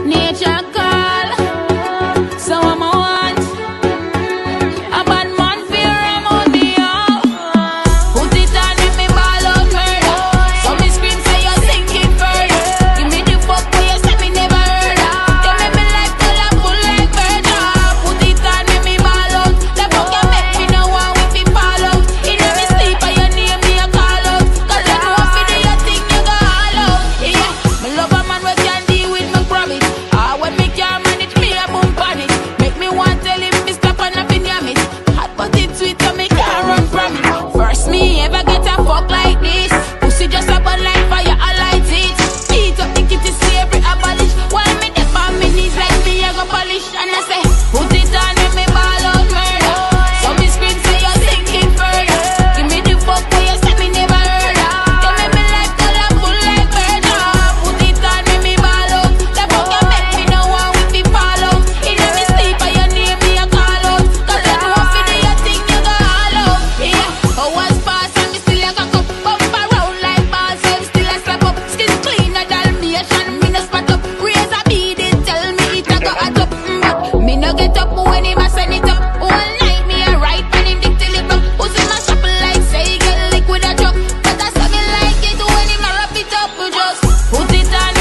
Nature call, so I'm a want. A bad man fear I'm on the out. Put it on and me ball out murder. So me scream say you're thinking further. Give me the fuck where you say me never heard of. They make me like colorful like murder. Put it on and me ball out. The fuck you make me no one with me fall out. In every sleep and your name me a call out. Cause you know if you do your thing you go all out. Yeah, me love a man where can deal with my promise. When me can't manage me a boom panic. Make me want tell him me stop and up in yam it. Hot but it's sweet so me can't run from it. First me ever get a fuck like this. Pussy just a burn like fire, I light it. Beat up the kitty slavery abolish. While me dip on me knees like me I go polish. And I say put it on and me ball out murder. So me scream say you're thinking further. Give me the fuck where you say me never heard of. You make me like colorful like murder. Put it on and me ball out. The fuck you make me no one with me fall out. In every sleep and your name me a call out. Cause you know if you do your thing you go all out. Yeah, hours pass and me still a cock up. Bump around like balls and still a slap up. Skin cleaner Dalmatian, me no spot up. Razor bead it tell me it a go hot up. But me no get up when him a send it up. All night me a ride when him dick till it up. Pussy my shop like say he get liquid a drop. But I saw me like it when him a wrap it up. Just put it on